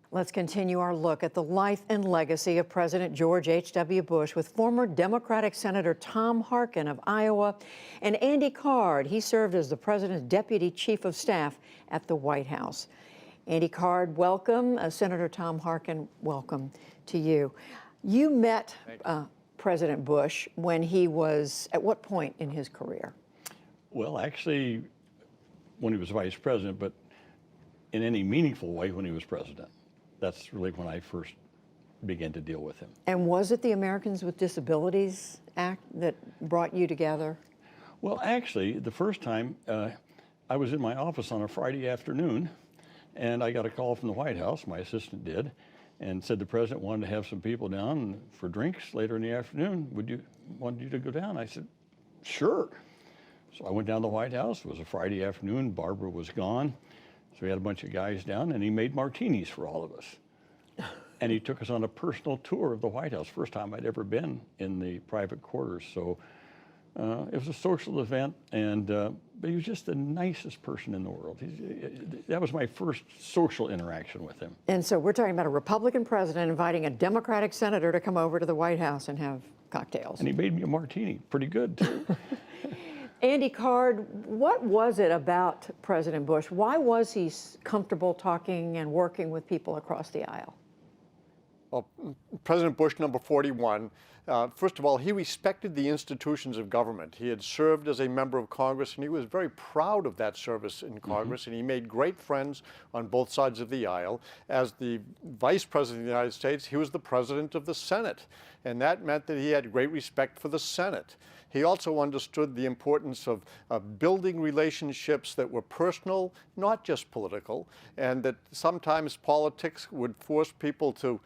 Let's continue our look at the life and legacy of President George H.W. Bush with former Democratic Senator Tom Harkin of Iowa and Andy Card. He served as the president's deputy chief of staff at the White House. Andy Card, welcome. Senator Tom Harkin, welcome to you. You met President Bush when he was, at what point in his career? Well, actually, when he was vice president, but in any meaningful way when he was president. That's really when I first began to deal with him. And was it the Americans with Disabilities Act that brought you together? Well, actually, the first time I was in my office on a Friday afternoon, and I got a call from the White House, my assistant did, and said the president wanted to have some people down for drinks later in the afternoon. Wanted you to go down? I said, sure. So I went down to the White House. It was a Friday afternoon. Barbara was gone. So we had a bunch of guys down, and he made martinis for all of us. And he took us on a personal tour of the White House, first time I'd ever been in the private quarters. So it was a social event, and but he was just the nicest person in the world. That was my first social interaction with him. And so we're talking about a Republican president inviting a Democratic senator to come over to the White House and have cocktails. And he made me a martini, pretty good, too. Andy Card, what was it about President Bush? Why was he comfortable talking and working with people across the aisle? Well, President Bush, number 41, first of all, he respected the institutions of government. He had served as a member of Congress, and he was very proud of that service in Congress, and he made great friends on both sides of the aisle. As the Vice President of the United States, he was the President of the Senate, and that meant that he had great respect for the Senate. He also understood the importance of building relationships that were personal, not just political, and that sometimes politics would force people to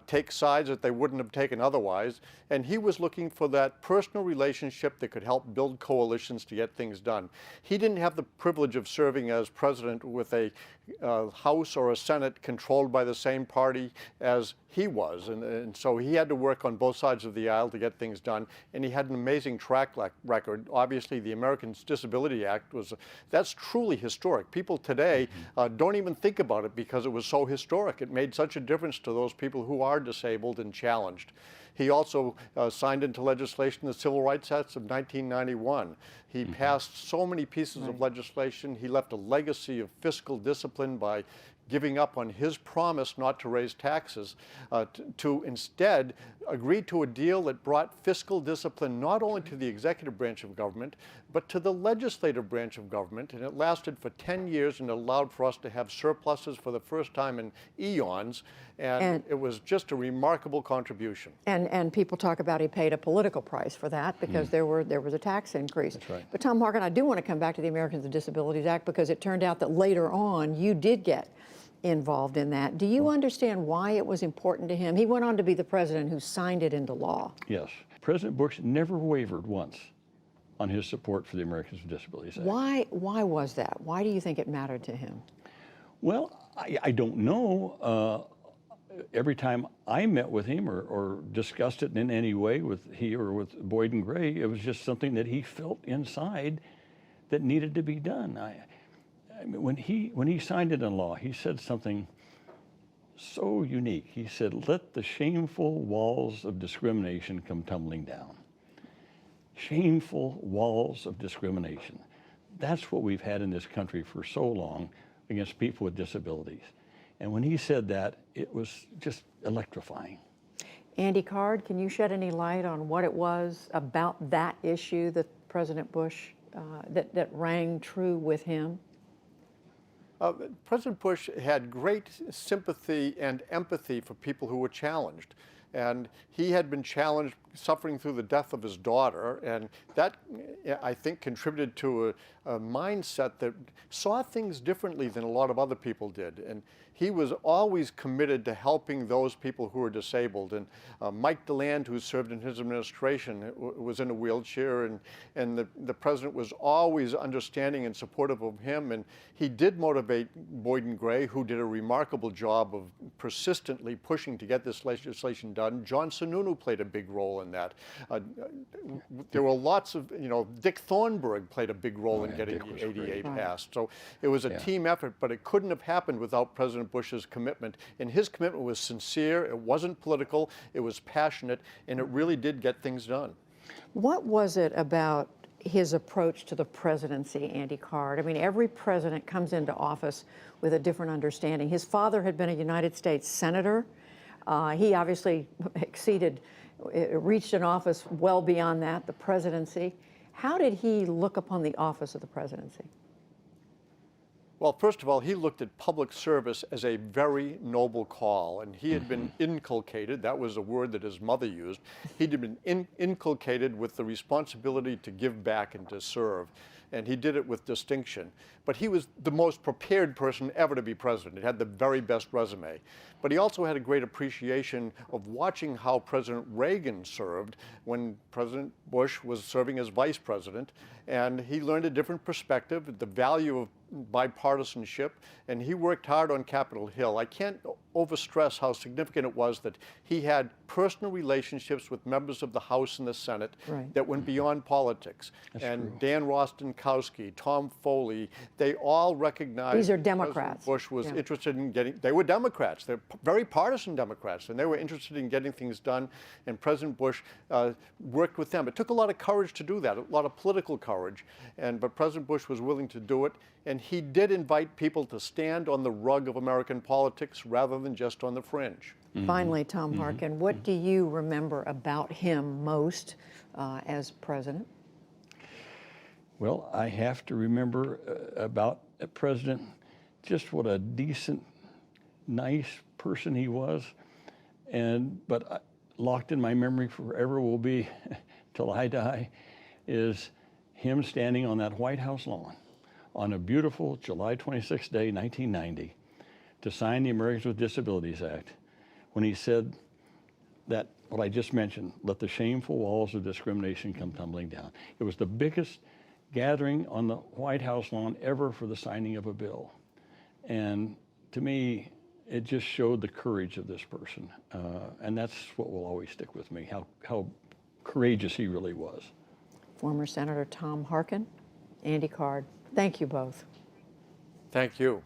take sides that they wouldn't have taken otherwise. And he was looking for that personal relationship that could help build coalitions to get things done. He didn't have the privilege of serving as president with a House or a Senate controlled by the same party as he was. And so he had to work on both sides of the aisle to get things done. And he had an amazing track record. Obviously, the Americans Disabilities Act that's truly historic. People today don't even think about it because it was so historic. It made such a difference to those people who are disabled and challenged. He also signed into legislation the Civil Rights Acts of 1991. He passed so many pieces of legislation. He left a legacy of fiscal discipline by giving up on his promise not to raise taxes, to instead agree to a deal that brought fiscal discipline not only to the executive branch of government, but to the legislative branch of government. And it lasted for 10 years and allowed for us to have surpluses for the first time in eons. And it was just a remarkable contribution. And people talk about he paid a political price for that because there was a tax increase. That's right. But Tom Harkin, I do want to come back to the Americans with Disabilities Act because it turned out that later on you did get involved in that. Do you understand why it was important to him? He went on to be the president who signed it into law. Yes. President Bush never wavered once on his support for the Americans with Disabilities Act. Why was that? Why do you think it mattered to him? Well, I don't know. Every time I met with him or discussed it in any way with he or with Boyd and Gray, it was just something that he felt inside that needed to be done. I mean, when he signed it in law, he said something so unique. He said, "Let the shameful walls of discrimination come tumbling down." Shameful walls of discrimination. That's what we've had in this country for so long against people with disabilities. And when he said that, it was just electrifying. Andy Card, can you shed any light on what it was about that issue that President Bush, that rang true with him? President Bush had great sympathy and empathy for people who were challenged. And he had been challenged, suffering through the death of his daughter, and that, I think, contributed to a mindset that saw things differently than a lot of other people did. And he was always committed to helping those people who were disabled. And Mike DeLand, who served in his administration, was in a wheelchair, and the president was always understanding and supportive of him. And he did motivate Boyd and Gray, who did a remarkable job of persistently pushing to get this legislation done. John Sununu played a big role in that. There were lots of, Dick Thornburg played a big role in getting the ADA passed. So it was a team effort, but it couldn't have happened without President Bush's commitment. And his commitment was sincere, it wasn't political, it was passionate, and it really did get things done. What was it about his approach to the presidency, Andy Card? I mean, every president comes into office with a different understanding. His father had been a United States senator. He obviously reached an office well beyond that, the presidency. How did he look upon the office of the presidency? Well, first of all, he looked at public service as a very noble call, and he had been inculcated, that was a word that his mother used, he'd been inculcated with the responsibility to give back and to serve, and he did it with distinction. But he was the most prepared person ever to be president. He had the very best resume. But he also had a great appreciation of watching how President Reagan served when President Bush was serving as vice president, and he learned a different perspective, the value of bipartisanship, and he worked hard on Capitol Hill. I can't overstress how significant it was that he had personal relationships with members of the House and the Senate that went beyond politics. That's and true. Dan Rostenkowski, Tom Foley, they all recognized These are that Democrats. President Bush was interested in getting, they were Democrats, they're very partisan Democrats, and they were interested in getting things done, and President Bush worked with them. It took a lot of courage to do that, a lot of political courage, but President Bush was willing to do it, and he did invite people to stand on the rug of American politics rather than just on the fringe. Finally, Tom Harkin, what do you remember about him most as president? Well, I have to remember about a president, just what a decent, nice person he was, but locked in my memory forever will be, till I die, is him standing on that White House lawn on a beautiful July 26th day, 1990, to sign the Americans with Disabilities Act, when he said that, what I just mentioned, let the shameful walls of discrimination come tumbling down. It was the biggest gathering on the White House lawn ever for the signing of a bill. And to me, it just showed the courage of this person. And that's what will always stick with me, how courageous he really was. Former Senator Tom Harkin, Andy Card, thank you both. Thank you.